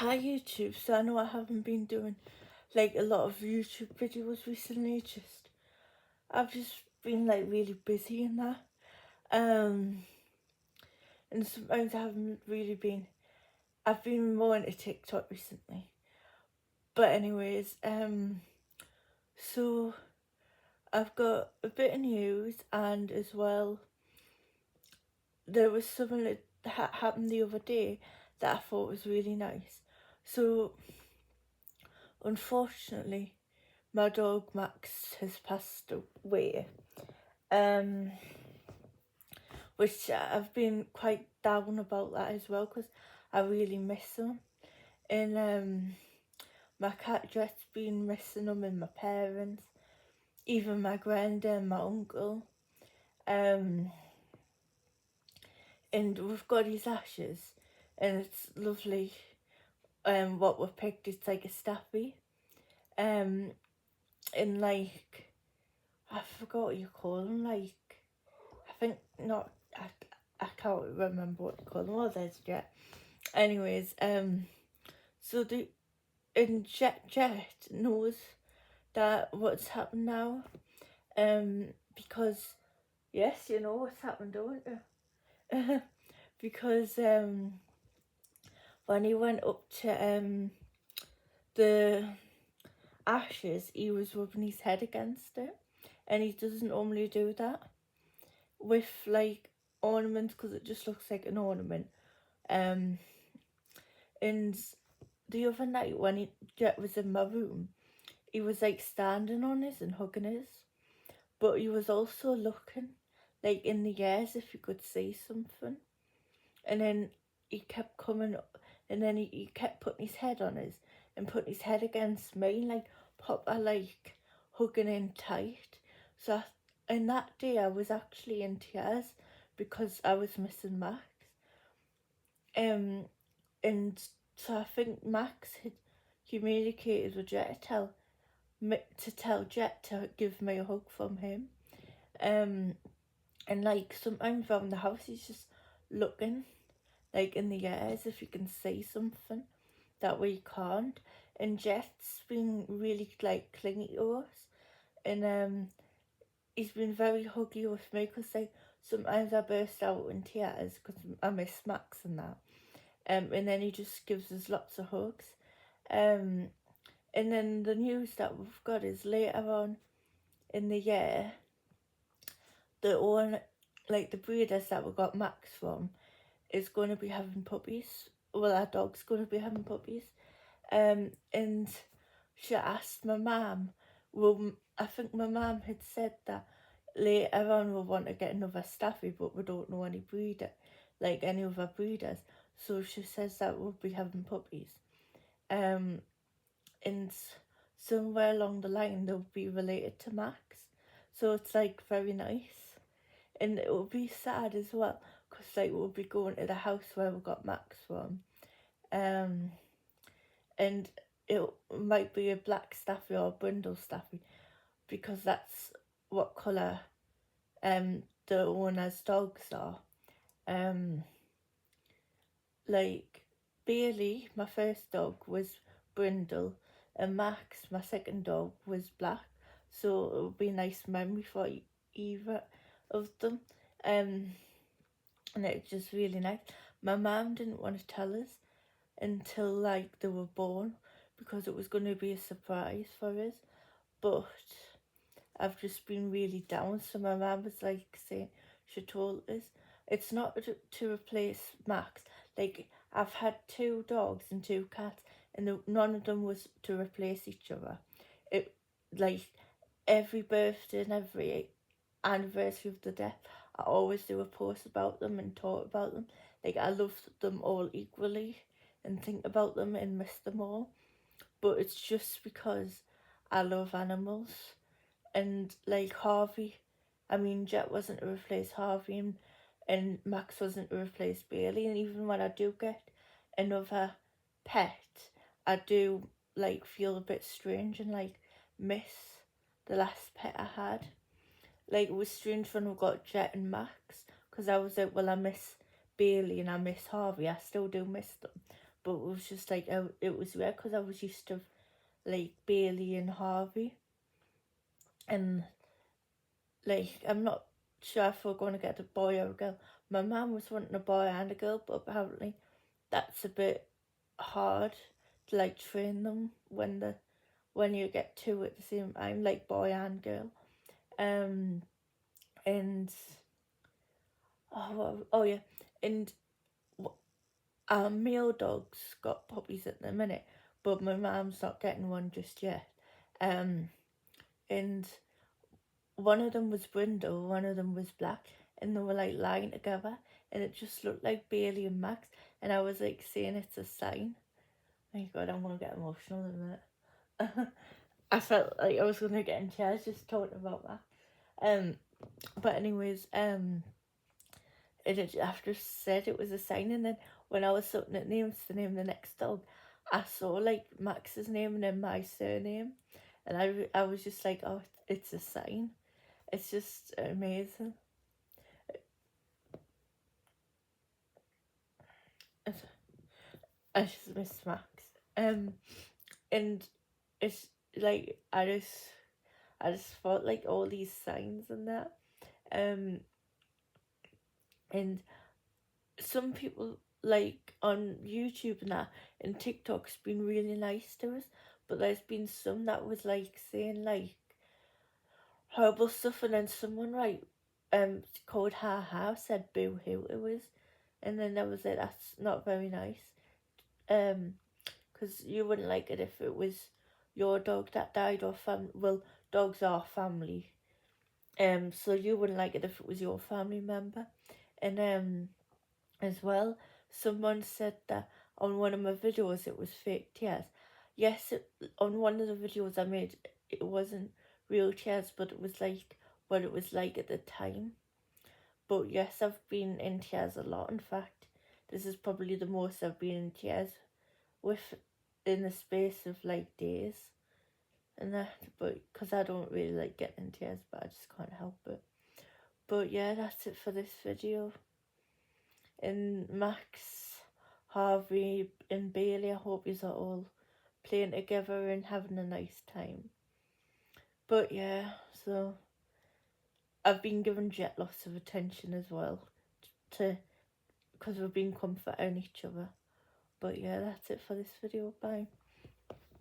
Hi YouTube, so I know I haven't been doing like a lot of YouTube videos recently, I've just been like really busy in that. Um and sometimes I haven't really been I've been more into TikTok recently. But anyways, so I've got a bit of news, and as well there was something that happened the other day that I thought was really nice. So unfortunately my dog Max has passed away, um, which I've been quite down about that as well because I really miss him. And my cat Jet's been missing him, and my parents, even my granddad and my uncle. Um, and we've got his ashes, and it's lovely. What we've picked, it's like a staffy. Um, and like I forgot what you call them. Like I think not. I can't remember what you call them. Oh, there's Jet. Anyways, so the and Jet knows that what's happened now. Because yes, you know what's happened, don't you? Because when he went up to the ashes, he was rubbing his head against it, and he doesn't normally do that with like ornaments because it just looks like an ornament. Um, and the other night when Jet was in my room, he was like standing on his and hugging his, but he was also looking like in the air as if he could see something. And then he kept coming up, and then he kept putting his head on his and putting his head against me, like proper like hugging him tight. So and that day I was actually in tears because I was missing Max. Um, and so I think Max had communicated with Jet to tell Jet to give me a hug from him. Um, and like sometimes around the house he's just looking like in the air as if you can see something that we can't. And Jet's been really like clingy to us, and he's been very huggy with me because like sometimes I burst out in tears because I miss Max and that. And then he just gives us lots of hugs. Um, and then the news that we've got is later on in the year, the one like the breeders that we got Max from is going to be having puppies. Well, our dog's going to be having puppies. And she asked my mum. Well, I think my mum had said that later on we want to get another staffy, but we don't know any breeder, like any other breeders. So she says that we'll be having puppies. Um, and somewhere along the line they'll be related to Max. So it's like very nice. And it will be sad as well because like we'll be going to the house where we got Max from. Um, and it might be a black staffy or a brindle staffy because that's what colour the owner's dogs are. Um, like Bailey, my first dog, was brindle, and Max, my second dog, was black. So it would be a nice memory for either of them. Um, and it's just really nice. My mum didn't want to tell us until like they were born because it was going to be a surprise for us. But I've just been really down. So my mum was like saying, she told us it's not to replace Max. Like I've had two dogs and two cats, and none of them was to replace each other. It like every birthday and every anniversary of the death, I always do a post about them and talk about them. Like I love them all equally and think about them and miss them all. But it's just because I love animals. And like Harvey, I mean Jet wasn't to replace Harvey, and Max wasn't to replace Bailey. And even when I do get another pet, I do like feel a bit strange and like miss the last pet I had. Like it was strange when we got Jet and Max because I was like, well, I miss Bailey and I miss Harvey. I still do miss them, but it was just like, it was weird because I was used to like Bailey and Harvey, and like I'm not sure if we're going to get a boy or a girl. My mum was wanting a boy and a girl, but apparently that's a bit hard to like train them when you get two at the same time, like boy and girl. And oh yeah, and our male dog's got puppies at the minute, but my mum's not getting one just yet. And one of them was brindle, one of them was black, and they were like lying together, and it just looked like Bailey and Max. And I was like saying it's a sign. Oh my God, I'm gonna get emotional in a minute. I felt like I was gonna get in tears just talking about that. But anyways, it after said it was a sign, and then when I was looking at names to name the next dog, I saw like Max's name and then my surname, and I was just like, oh, it's a sign. It's just amazing. I just miss Max. And it's like I just felt like all these signs and that. And some people like on YouTube and that and TikTok's been really nice to us, but there's been some that was like saying like horrible stuff, and then someone like called Ha Ha said boo hoo it was, and then that was it. That's not very nice. Because you wouldn't like it if it was your dog that died or well, dogs are family. So you wouldn't like it if it was your family member. And as well, someone said that on one of my videos it was fake tears. Yes, on one of the videos I made, it wasn't real tears, but it was like what it was like at the time. But yes, I've been in tears a lot. In fact, this is probably the most I've been in tears with in the space of like days and that. But because I don't really like getting in tears, but I just can't help it. But yeah, that's it for this video. And Max, Harvey and Bailey, I hope you are all playing together and having a nice time. But yeah, so I've been giving Jet lots of attention as well, because we've been comforting each other. But yeah, that's it for this video. Bye.